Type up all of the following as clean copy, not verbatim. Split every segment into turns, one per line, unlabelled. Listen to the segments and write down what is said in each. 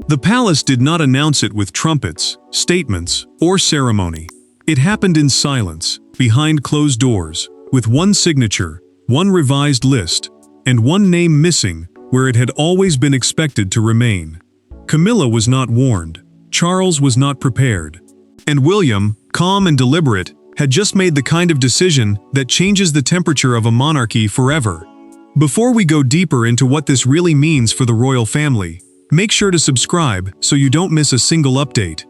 The palace did not announce it with trumpets, statements, or ceremony. It happened in silence, behind closed doors, with one signature, one revised list, and one name missing where it had always been expected to remain. Camilla was not warned. Charles was not prepared. And William, calm and deliberate, had just made the kind of decision that changes the temperature of a monarchy forever. Before we go deeper into what this really means for the royal family, make sure to subscribe so you don't miss a single update.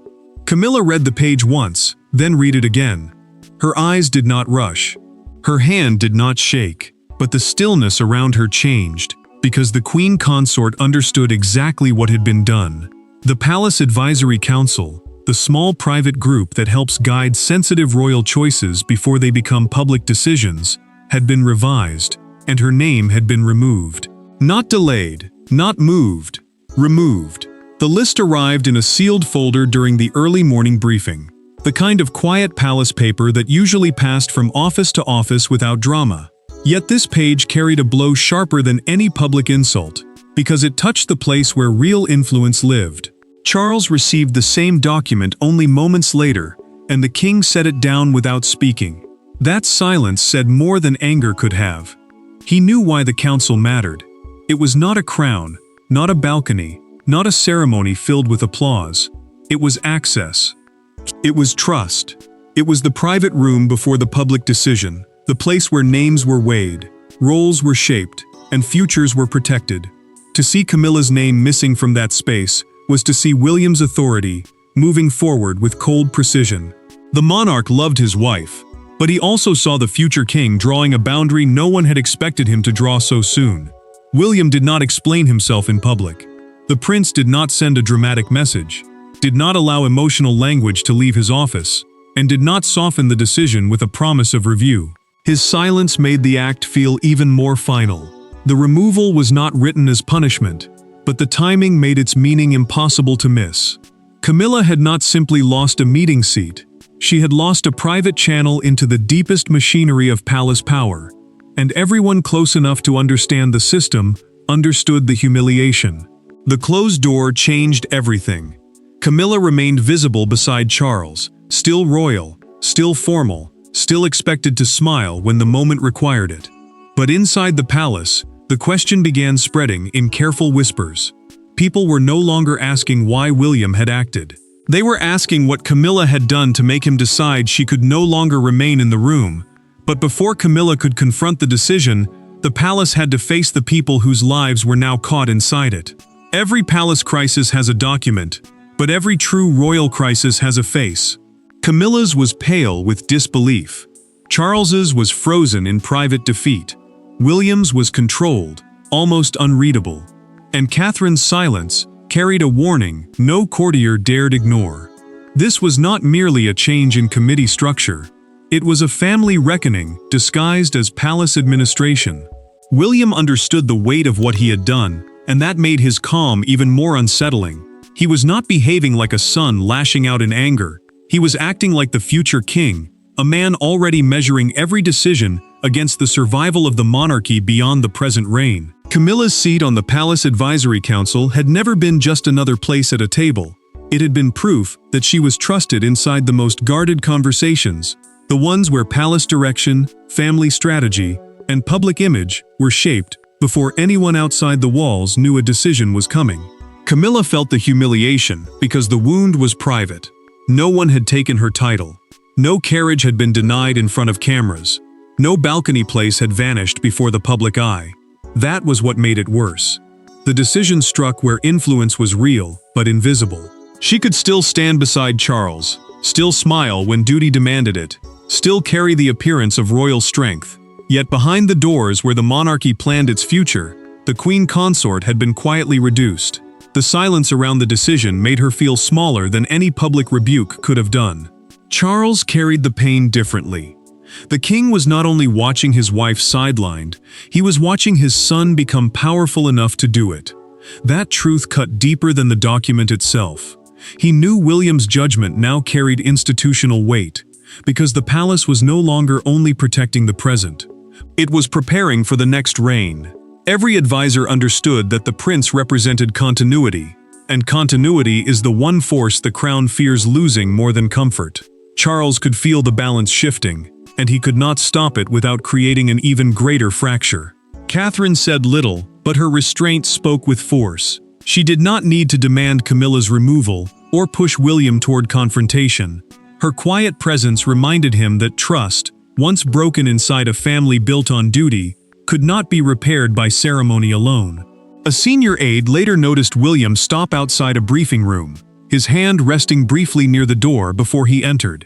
Camilla read the page once, then read it again. Her eyes did not rush. Her hand did not shake, but the stillness around her changed, because the Queen Consort understood exactly what had been done. The Palace Advisory Council, the small private group that helps guide sensitive royal choices before they become public decisions, had been revised, and her name had been removed. Not delayed, not moved, removed. The list arrived in a sealed folder during the early morning briefing, the kind of quiet palace paper that usually passed from office to office without drama. Yet this page carried a blow sharper than any public insult, because it touched the place where real influence lived. Charles received the same document only moments later, and the king set it down without speaking. That silence said more than anger could have. He knew why the council mattered. It was not a crown, not a balcony, not a ceremony filled with applause. It was access. It was trust. It was the private room before the public decision, the place where names were weighed, roles were shaped, and futures were protected. To see Camilla's name missing from that space was to see William's authority moving forward with cold precision. The monarch loved his wife, but he also saw the future king drawing a boundary no one had expected him to draw so soon. William did not explain himself in public. The prince did not send a dramatic message, did not allow emotional language to leave his office, and did not soften the decision with a promise of review. His silence made the act feel even more final. The removal was not written as punishment, but the timing made its meaning impossible to miss. Camilla had not simply lost a meeting seat, she had lost a private channel into the deepest machinery of palace power, and everyone close enough to understand the system understood the humiliation. The closed door changed everything. Camilla remained visible beside Charles, still royal, still formal, still expected to smile when the moment required it. But inside the palace, the question began spreading in careful whispers. People were no longer asking why William had acted. They were asking what Camilla had done to make him decide she could no longer remain in the room. But before Camilla could confront the decision, the palace had to face the people whose lives were now caught inside it. Every palace crisis has a document, but every true royal crisis has a face. Camilla's was pale with disbelief. Charles's was frozen in private defeat. William's was controlled, almost unreadable. And Catherine's silence carried a warning no courtier dared ignore. This was not merely a change in committee structure. It was a family reckoning disguised as palace administration. William understood the weight of what he had done, and that made his calm even more unsettling. He was not behaving like a son lashing out in anger. He was acting like the future king, a man already measuring every decision against the survival of the monarchy beyond the present reign. Camilla's seat on the Palace Advisory Council had never been just another place at a table. It had been proof that she was trusted inside the most guarded conversations, the ones where palace direction, family strategy, and public image were shaped before anyone outside the walls knew a decision was coming. Camilla felt the humiliation because the wound was private. No one had taken her title. No carriage had been denied in front of cameras. No balcony place had vanished before the public eye. That was what made it worse. The decision struck where influence was real, but invisible. She could still stand beside Charles, still smile when duty demanded it, still carry the appearance of royal strength. Yet behind the doors where the monarchy planned its future, the Queen Consort had been quietly reduced. The silence around the decision made her feel smaller than any public rebuke could have done. Charles carried the pain differently. The king was not only watching his wife sidelined, he was watching his son become powerful enough to do it. That truth cut deeper than the document itself. He knew William's judgment now carried institutional weight, because the palace was no longer only protecting the present. It was preparing for the next reign. Every advisor understood that the prince represented continuity, and continuity is the one force the crown fears losing more than comfort. Charles could feel the balance shifting, and he could not stop it without creating an even greater fracture. Catherine said little, but her restraint spoke with force. She did not need to demand Camilla's removal or push William toward confrontation. Her quiet presence reminded him that trust, once broken inside a family built on duty, could not be repaired by ceremony alone. A senior aide later noticed William stop outside a briefing room, his hand resting briefly near the door before he entered.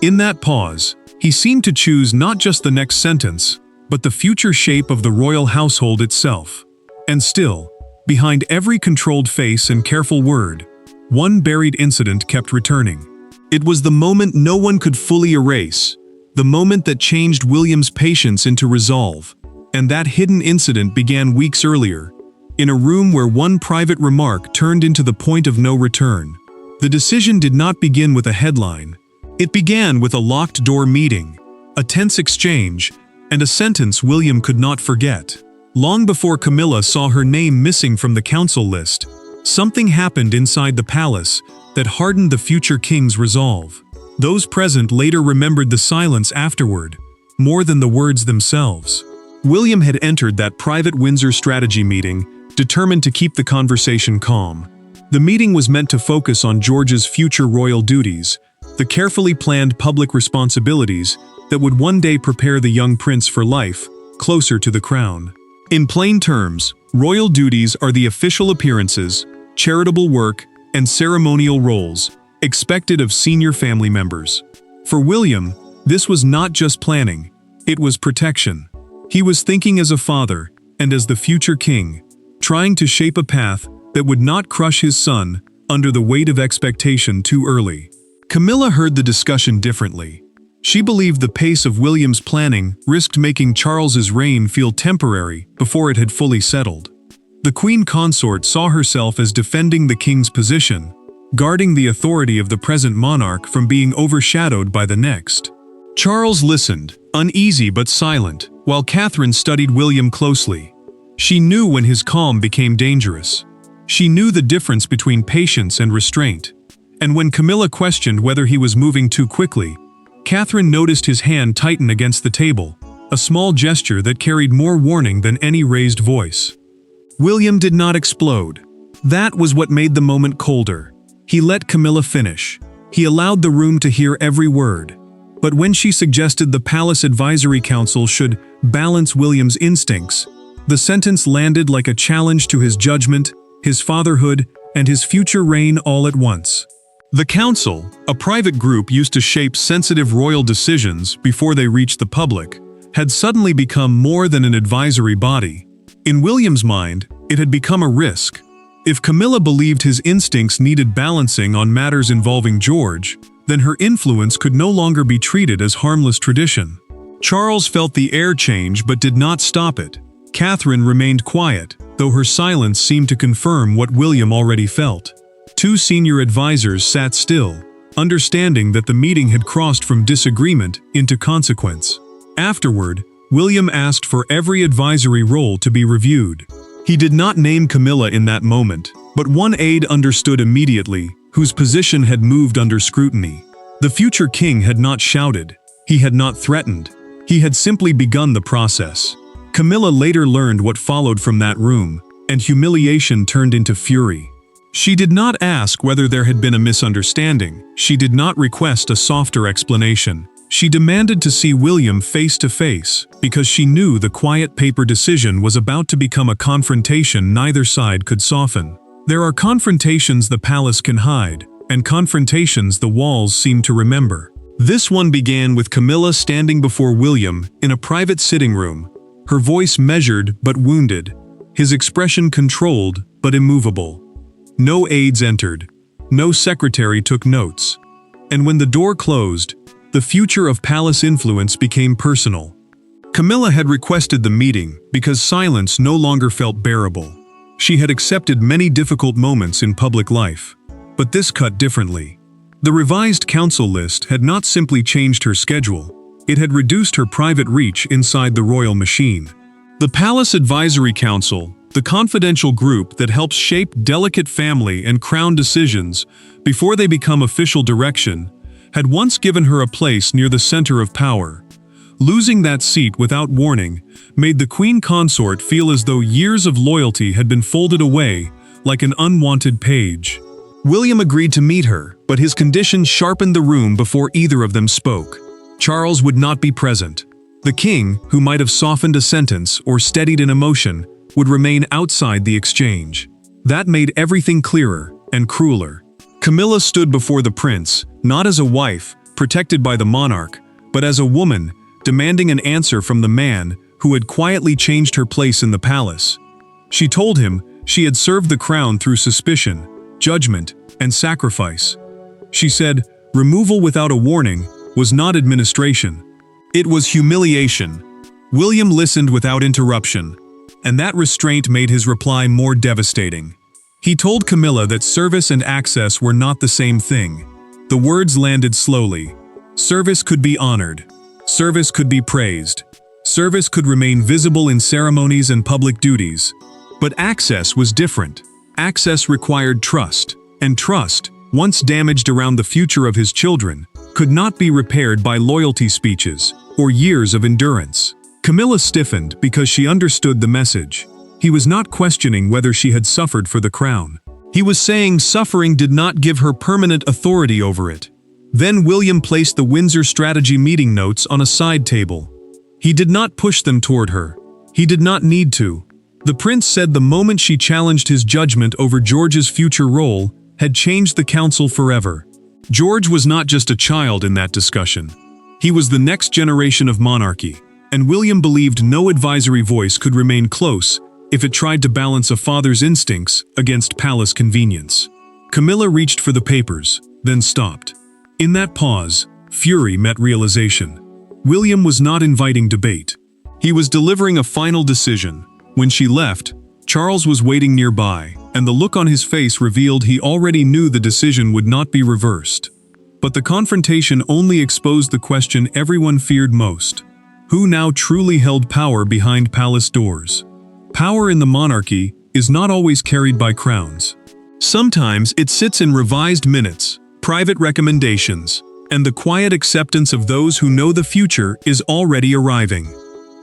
In that pause, he seemed to choose not just the next sentence, but the future shape of the royal household itself. And still, behind every controlled face and careful word, one buried incident kept returning. It was the moment no one could fully erase, the moment that changed William's patience into resolve. And that hidden incident began weeks earlier, in a room where one private remark turned into the point of no return. The decision did not begin with a headline. It began with a locked-door meeting, a tense exchange, and a sentence William could not forget. Long before Camilla saw her name missing from the council list, something happened inside the palace that hardened the future king's resolve. Those present later remembered the silence afterward, more than the words themselves. William had entered that private Windsor strategy meeting, determined to keep the conversation calm. The meeting was meant to focus on George's future royal duties, the carefully planned public responsibilities that would one day prepare the young prince for life, closer to the crown. In plain terms, royal duties are the official appearances, charitable work, and ceremonial roles expected of senior family members. For William, this was not just planning, it was protection. He was thinking as a father, and as the future king, trying to shape a path that would not crush his son under the weight of expectation too early. Camilla heard the discussion differently. She believed the pace of William's planning risked making Charles's reign feel temporary before it had fully settled. The queen consort saw herself as defending the king's position, guarding the authority of the present monarch from being overshadowed by the next. Charles listened, uneasy but silent, while Catherine studied William closely. She knew when his calm became dangerous. She knew the difference between patience and restraint. And when Camilla questioned whether he was moving too quickly, Catherine noticed his hand tighten against the table, a small gesture that carried more warning than any raised voice. William did not explode. That was what made the moment colder. He let Camilla finish. He allowed the room to hear every word. But when she suggested the Palace Advisory Council should balance William's instincts, the sentence landed like a challenge to his judgment, his fatherhood, and his future reign all at once. The council, a private group used to shape sensitive royal decisions before they reached the public, had suddenly become more than an advisory body. In William's mind, it had become a risk. If Camilla believed his instincts needed balancing on matters involving George, then her influence could no longer be treated as harmless tradition. Charles felt the air change but did not stop it. Catherine remained quiet, though her silence seemed to confirm what William already felt. Two senior advisors sat still, understanding that the meeting had crossed from disagreement into consequence. Afterward, William asked for every advisory role to be reviewed. He did not name Camilla in that moment, but one aide understood immediately, whose position had moved under scrutiny. The future king had not shouted. He had not threatened. He had simply begun the process. Camilla later learned what followed from that room, and humiliation turned into fury. She did not ask whether there had been a misunderstanding. She did not request a softer explanation. She demanded to see William face to face, because she knew the quiet paper decision was about to become a confrontation neither side could soften. There are confrontations the palace can hide, and confrontations the walls seem to remember. This one began with Camilla standing before William in a private sitting room, her voice measured but wounded, his expression controlled but immovable. No aides entered. No secretary took notes. And when the door closed, the future of palace influence became personal. Camilla had requested the meeting because silence no longer felt bearable. She had accepted many difficult moments in public life, but this cut differently. The revised council list had not simply changed her schedule, it had reduced her private reach inside the royal machine. The Palace Advisory Council, the confidential group that helps shape delicate family and crown decisions before they become official direction, had once given her a place near the center of power. Losing that seat without warning made the queen consort feel as though years of loyalty had been folded away like an unwanted page. William agreed to meet her, but his conditions sharpened the room before either of them spoke. Charles would not be present. The king, who might have softened a sentence or steadied an emotion, would remain outside the exchange. That made everything clearer and crueler. Camilla stood before the prince, not as a wife, protected by the monarch, but as a woman, demanding an answer from the man who had quietly changed her place in the palace. She told him she had served the crown through suspicion, judgment, and sacrifice. She said, removal without a warning was not administration. It was humiliation. William listened without interruption, and that restraint made his reply more devastating. He told Camilla that service and access were not the same thing. The words landed slowly. Service could be honored. Service could be praised. Service could remain visible in ceremonies and public duties. But access was different. Access required trust, and trust, once damaged around the future of his children, could not be repaired by loyalty speeches or years of endurance. Camilla stiffened because she understood the message. He was not questioning whether she had suffered for the crown. He was saying suffering did not give her permanent authority over it. Then William placed the Windsor Strategy meeting notes on a side table. He did not push them toward her. He did not need to. The prince said the moment she challenged his judgment over George's future role had changed the council forever. George was not just a child in that discussion. He was the next generation of monarchy, and William believed no advisory voice could remain close if it tried to balance a father's instincts against palace convenience. Camilla reached for the papers, then stopped. In that pause, fury met realization. William was not inviting debate. He was delivering a final decision. When she left, Charles was waiting nearby, and the look on his face revealed he already knew the decision would not be reversed. But the confrontation only exposed the question everyone feared most. Who now truly held power behind palace doors? Power in the monarchy is not always carried by crowns. Sometimes it sits in revised minutes, private recommendations, and the quiet acceptance of those who know the future is already arriving.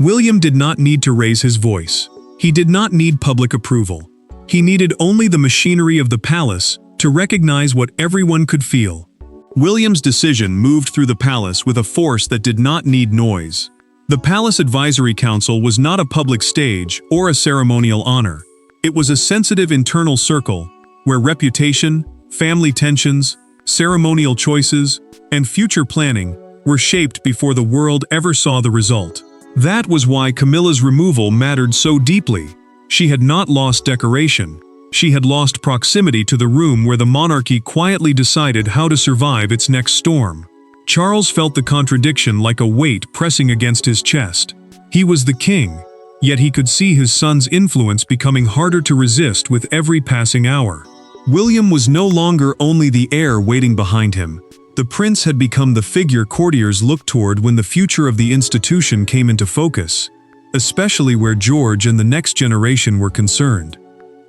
William did not need to raise his voice. He did not need public approval. He needed only the machinery of the palace to recognize what everyone could feel. William's decision moved through the palace with a force that did not need noise. The Palace Advisory Council was not a public stage or a ceremonial honor. It was a sensitive internal circle where reputation, family tensions, ceremonial choices, and future planning were shaped before the world ever saw the result. That was why Camilla's removal mattered so deeply. She had not lost decoration. She had lost proximity to the room where the monarchy quietly decided how to survive its next storm. Charles felt the contradiction like a weight pressing against his chest. He was the king, yet he could see his son's influence becoming harder to resist with every passing hour. William was no longer only the heir waiting behind him. The prince had become the figure courtiers looked toward when the future of the institution came into focus, especially where George and the next generation were concerned.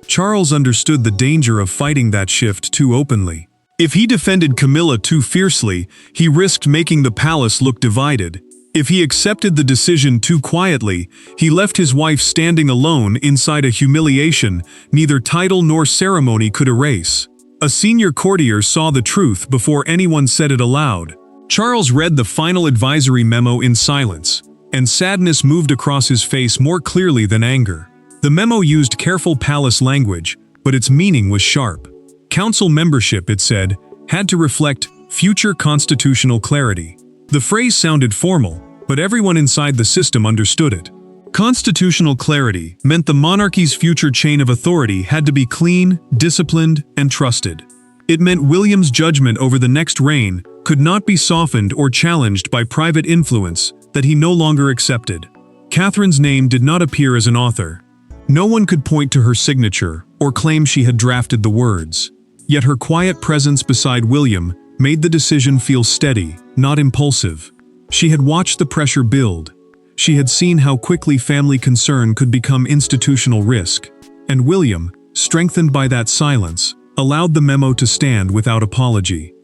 Charles understood the danger of fighting that shift too openly. If he defended Camilla too fiercely, he risked making the palace look divided. If he accepted the decision too quietly, he left his wife standing alone inside a humiliation neither title nor ceremony could erase. A senior courtier saw the truth before anyone said it aloud. Charles read the final advisory memo in silence, and sadness moved across his face more clearly than anger. The memo used careful palace language, but its meaning was sharp. Council membership, it said, had to reflect future constitutional clarity. The phrase sounded formal, but everyone inside the system understood it. Constitutional clarity meant the monarchy's future chain of authority had to be clean, disciplined, and trusted. It meant William's judgment over the next reign could not be softened or challenged by private influence that he no longer accepted. Catherine's name did not appear as an author. No one could point to her signature or claim she had drafted the words. Yet her quiet presence beside William made the decision feel steady, not impulsive. She had watched the pressure build. She had seen how quickly family concern could become institutional risk. and William, strengthened by that silence, allowed the memo to stand without apology.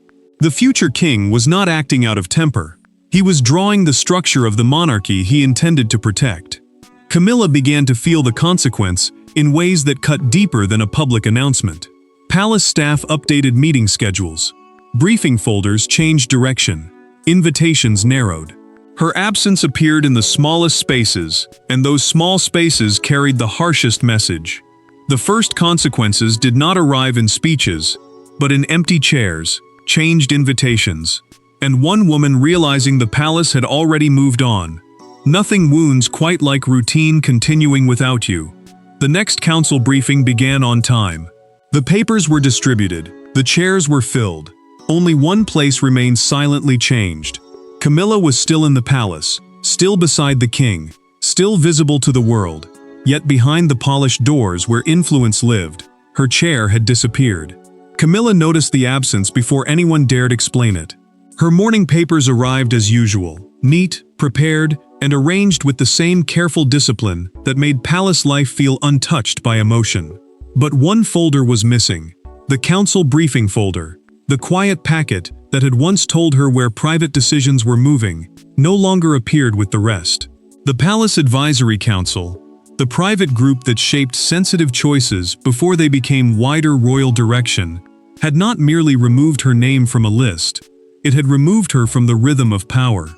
The future king was not acting out of temper. He was drawing the structure of the monarchy he intended to protect. Camilla began to feel the consequence in ways that cut deeper than a public announcement. Palace staff updated meeting schedules. Briefing folders changed direction. Invitations narrowed. Her absence appeared in the smallest spaces, and those small spaces carried the harshest message. The first consequences did not arrive in speeches, but in empty chairs, changed invitations, and one woman realizing the palace had already moved on. Nothing wounds quite like routine continuing without you. The next council briefing began on time. The papers were distributed, the chairs were filled. Only one place remained silently changed. Camilla was still in the palace, still beside the king, still visible to the world. Yet behind the polished doors where influence lived, her chair had disappeared. Camilla noticed the absence before anyone dared explain it. Her morning papers arrived as usual, neat, prepared, and arranged with the same careful discipline that made palace life feel untouched by emotion. But one folder was missing, the council briefing folder. The quiet packet that had once told her where private decisions were moving no longer appeared with the rest. The Palace Advisory Council, the private group that shaped sensitive choices before they became wider royal direction, had not merely removed her name from a list, it had removed her from the rhythm of power.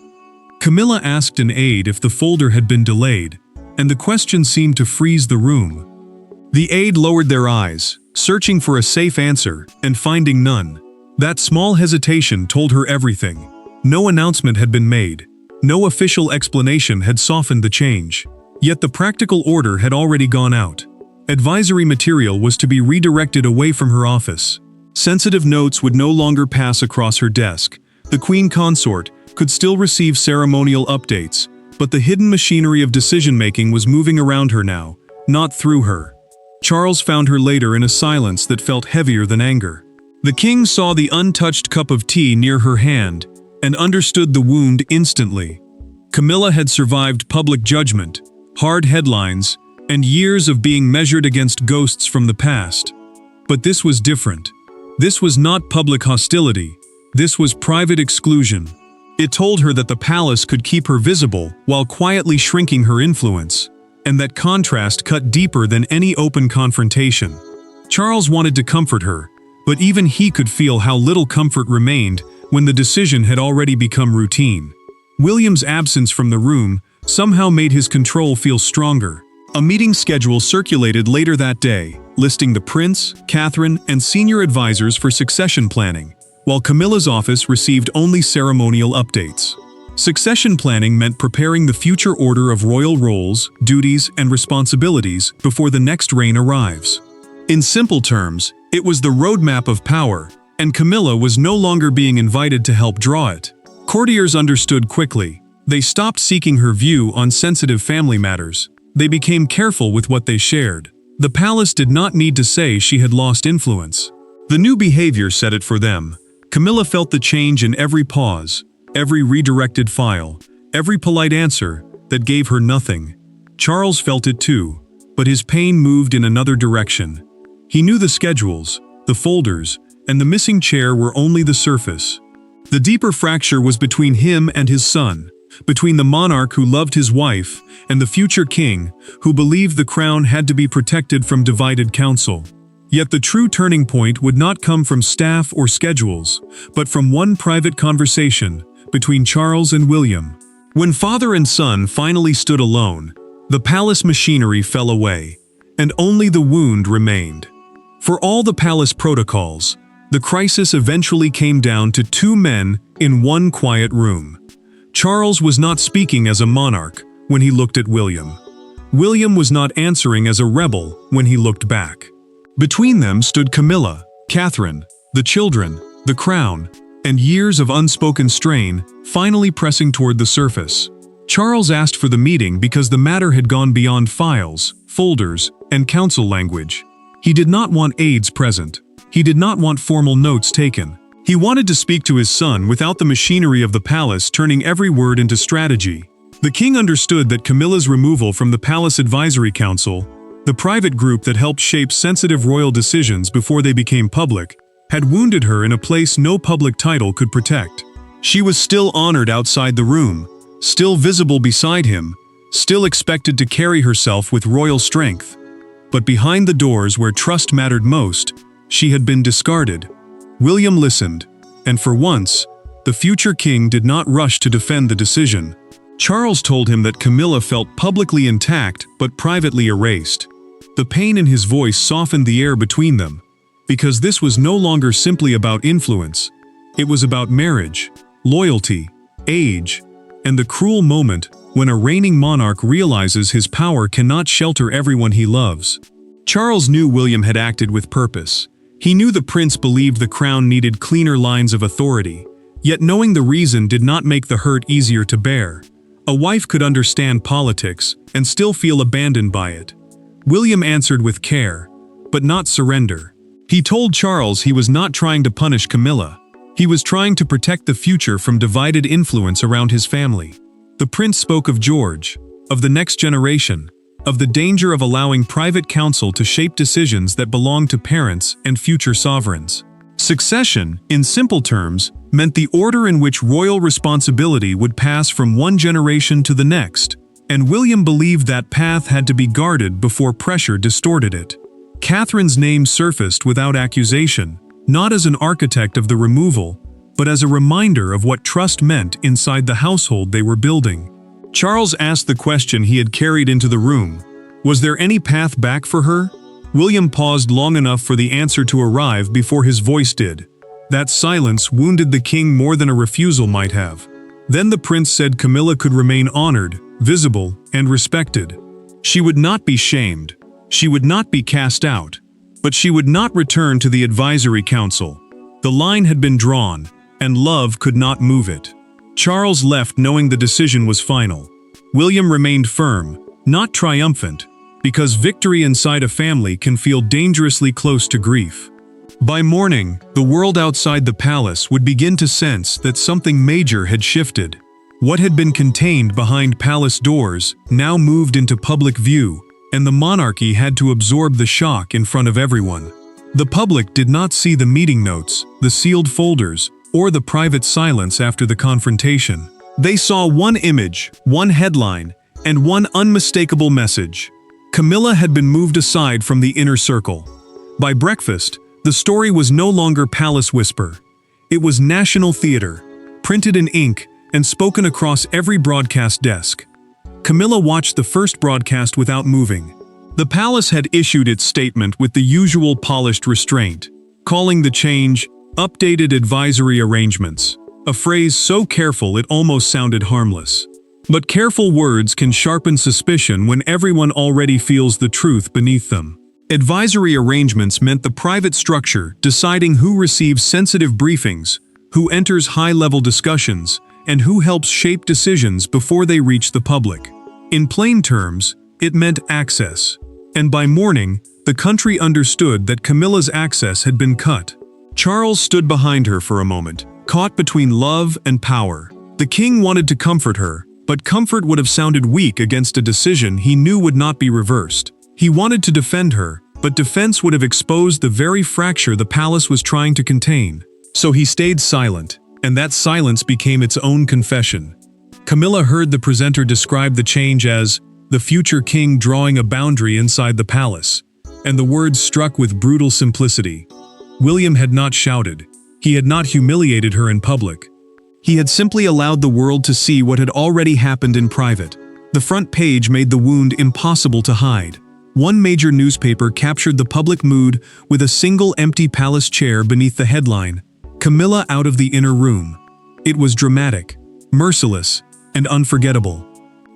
Camilla asked an aide if the folder had been delayed, and the question seemed to freeze the room. The aide lowered their eyes, searching for a safe answer, and finding none. That small hesitation told her everything. No announcement had been made. No official explanation had softened the change. Yet the practical order had already gone out. Advisory material was to be redirected away from her office. Sensitive notes would no longer pass across her desk. The queen consort could still receive ceremonial updates, but the hidden machinery of decision-making was moving around her now, not through her. Charles found her later in a silence that felt heavier than anger. The king saw the untouched cup of tea near her hand and understood the wound instantly. Camilla had survived public judgment, hard headlines, and years of being measured against ghosts from the past. But this was different. This was not public hostility. This was private exclusion. It told her that the palace could keep her visible while quietly shrinking her influence, and that contrast cut deeper than any open confrontation. Charles wanted to comfort her, but even he could feel how little comfort remained when the decision had already become routine. William's absence from the room somehow made his control feel stronger. A meeting schedule circulated later that day, listing the prince, Catherine, and senior advisors for succession planning, while Camilla's office received only ceremonial updates. Succession planning meant preparing the future order of royal roles, duties, and responsibilities before the next reign arrives. In simple terms, it was the roadmap of power, and Camilla was no longer being invited to help draw it. Courtiers understood quickly. They stopped seeking her view on sensitive family matters. They became careful with what they shared. The palace did not need to say she had lost influence. The new behavior said it for them. Camilla felt the change in every pause, every redirected file, every polite answer that gave her nothing. Charles felt it too, but his pain moved in another direction. He knew the schedules, the folders, and the missing chair were only the surface. The deeper fracture was between him and his son, between the monarch who loved his wife and the future king who believed the crown had to be protected from divided counsel. Yet the true turning point would not come from staff or schedules, but from one private conversation between Charles and William. When father and son finally stood alone, the palace machinery fell away, and only the wound remained. For all the palace protocols, the crisis eventually came down to two men in one quiet room. Charles was not speaking as a monarch when he looked at William. William was not answering as a rebel when he looked back. Between them stood Camilla, Catherine, the children, the crown, and years of unspoken strain finally pressing toward the surface. Charles asked for the meeting because the matter had gone beyond files, folders, and council language. He did not want aides present. He did not want formal notes taken. He wanted to speak to his son without the machinery of the palace turning every word into strategy. The king understood that Camilla's removal from the Palace Advisory Council The private group that helped shape sensitive royal decisions before they became public had wounded her in a place no public title could protect. She was still honored outside the room, still visible beside him, still expected to carry herself with royal strength. But behind the doors where trust mattered most, she had been discarded. William listened, and for once, the future king did not rush to defend the decision. Charles told him that Camilla felt publicly intact but privately erased. The pain in his voice softened the air between them, because this was no longer simply about influence. It was about marriage, loyalty, age, and the cruel moment when a reigning monarch realizes his power cannot shelter everyone he loves. Charles knew William had acted with purpose. He knew the prince believed the crown needed cleaner lines of authority, yet knowing the reason did not make the hurt easier to bear. A wife could understand politics and still feel abandoned by it. William answered with care, but not surrender. He told Charles he was not trying to punish Camilla. He was trying to protect the future from divided influence around his family. The prince spoke of George, of the next generation, of the danger of allowing private counsel to shape decisions that belong to parents and future sovereigns. Succession, in simple terms, meant the order in which royal responsibility would pass from one generation to the next, and William believed that path had to be guarded before pressure distorted it. Catherine's name surfaced without accusation, not as an architect of the removal, but as a reminder of what trust meant inside the household they were building. Charles asked the question he had carried into the room. Was there any path back for her? William paused long enough for the answer to arrive before his voice did. That silence wounded the king more than a refusal might have. Then the prince said Camilla could remain honored, visible, and respected. She would not be shamed. She would not be cast out. But she would not return to the advisory council. The line had been drawn, and love could not move it. Charles left knowing the decision was final. William remained firm, not triumphant, because victory inside a family can feel dangerously close to grief. By morning, the world outside the palace would begin to sense that something major had shifted. What had been contained behind palace doors now moved into public view, and the monarchy had to absorb the shock in front of everyone. The public did not see the meeting notes, the sealed folders, or the private silence after the confrontation. They saw one image, one headline, and one unmistakable message. Camilla had been moved aside from the inner circle. By breakfast, the story was no longer palace whisper. It was national theater, printed in ink and spoken across every broadcast desk. Camilla watched the first broadcast without moving. The palace had issued its statement with the usual polished restraint, calling the change updated advisory arrangements, a phrase so careful it almost sounded harmless. But careful words can sharpen suspicion when everyone already feels the truth beneath them. Advisory arrangements meant the private structure deciding who receives sensitive briefings, who enters high-level discussions, and who helps shape decisions before they reach the public. In plain terms, it meant access. And by morning, the country understood that Camilla's access had been cut. Charles stood behind her for a moment, caught between love and power. The king wanted to comfort her, but comfort would have sounded weak against a decision he knew would not be reversed. He wanted to defend her, but defense would have exposed the very fracture the palace was trying to contain. So he stayed silent, and that silence became its own confession. Camilla heard the presenter describe the change as the future king drawing a boundary inside the palace, and the words struck with brutal simplicity. William had not shouted. He had not humiliated her in public. He had simply allowed the world to see what had already happened in private. The front page made the wound impossible to hide. One major newspaper captured the public mood with a single empty palace chair beneath the headline, "Camilla out of the inner room." It was dramatic, merciless, and unforgettable.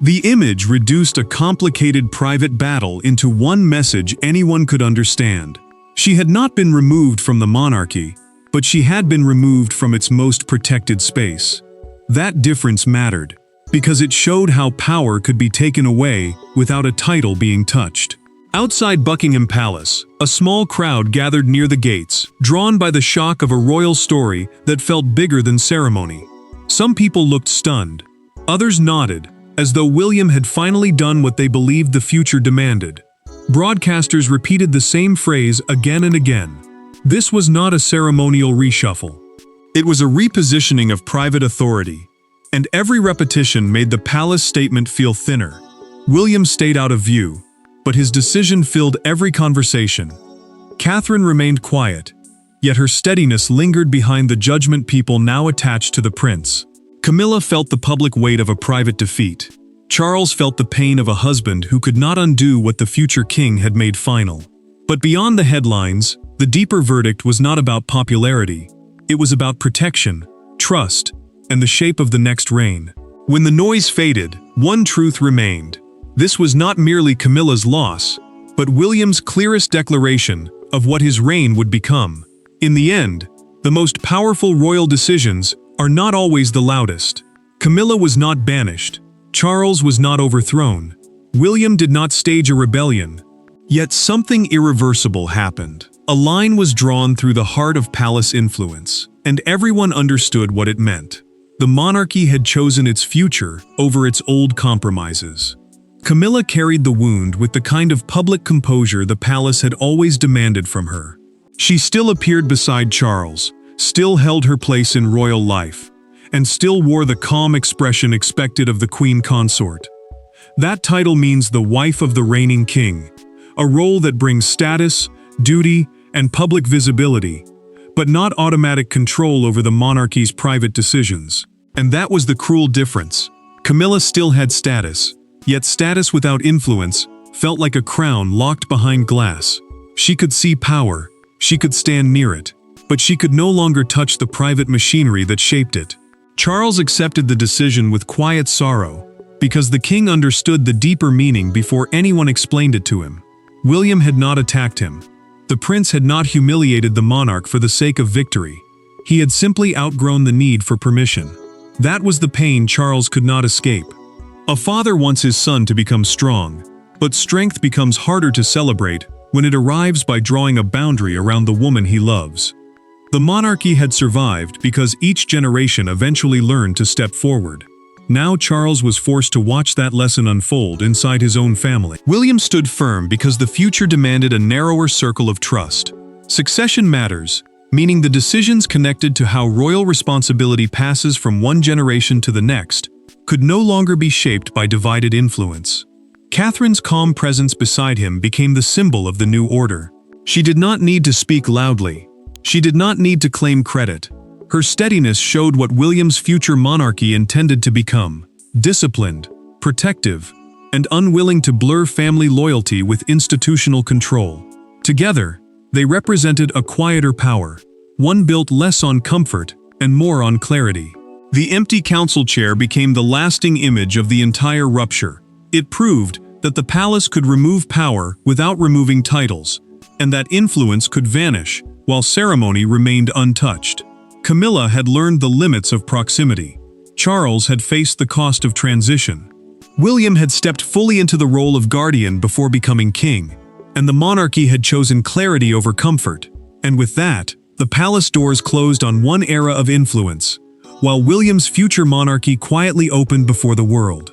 The image reduced a complicated private battle into one message anyone could understand. She had not been removed from the monarchy, but she had been removed from its most protected space. That difference mattered, because it showed how power could be taken away without a title being touched. Outside Buckingham Palace, a small crowd gathered near the gates, drawn by the shock of a royal story that felt bigger than ceremony. Some people looked stunned. Others nodded, as though William had finally done what they believed the future demanded. Broadcasters repeated the same phrase again and again. This was not a ceremonial reshuffle. It was a repositioning of private authority, and every repetition made the palace statement feel thinner. William stayed out of view, but his decision filled every conversation. Catherine remained quiet, yet her steadiness lingered behind the judgment people now attached to the prince. Camilla felt the public weight of a private defeat. Charles felt the pain of a husband who could not undo what the future king had made final. But beyond the headlines, the deeper verdict was not about popularity. It was about protection, trust, and the shape of the next reign. When the noise faded, one truth remained. This was not merely Camilla's loss, but William's clearest declaration of what his reign would become. In the end, the most powerful royal decisions are not always the loudest. Camilla was not banished. Charles was not overthrown. William did not stage a rebellion. Yet something irreversible happened. A line was drawn through the heart of palace influence, and everyone understood what it meant. The monarchy had chosen its future over its old compromises. Camilla carried the wound with the kind of public composure the palace had always demanded from her. She still appeared beside Charles, still held her place in royal life, and still wore the calm expression expected of the queen consort. That title means the wife of the reigning king, a role that brings status, duty, and public visibility, but not automatic control over the monarchy's private decisions. And that was the cruel difference. Camilla still had status, yet status without influence felt like a crown locked behind glass. She could see power, she could stand near it, but she could no longer touch the private machinery that shaped it. Charles accepted the decision with quiet sorrow, because the king understood the deeper meaning before anyone explained it to him. William had not attacked him. The prince had not humiliated the monarch for the sake of victory. He had simply outgrown the need for permission. That was the pain Charles could not escape. A father wants his son to become strong, but strength becomes harder to celebrate when it arrives by drawing a boundary around the woman he loves. The monarchy had survived because each generation eventually learned to step forward. Now Charles was forced to watch that lesson unfold inside his own family. William stood firm because the future demanded a narrower circle of trust. Succession matters, meaning the decisions connected to how royal responsibility passes from one generation to the next could no longer be shaped by divided influence. Catherine's calm presence beside him became the symbol of the new order. She did not need to speak loudly. She did not need to claim credit. Her steadiness showed what William's future monarchy intended to become: disciplined, protective, and unwilling to blur family loyalty with institutional control. Together, they represented a quieter power, one built less on comfort and more on clarity. The empty council chair became the lasting image of the entire rupture. It proved that the palace could remove power without removing titles, and that influence could vanish while ceremony remained untouched. Camilla had learned the limits of proximity. Charles had faced the cost of transition. William had stepped fully into the role of guardian before becoming king, and the monarchy had chosen clarity over comfort. And with that, the palace doors closed on one era of influence, while William's future monarchy quietly opened before the world.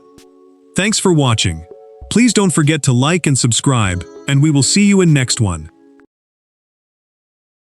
Thanks for watching. Please don't forget to like and subscribe, and we will see you in next one.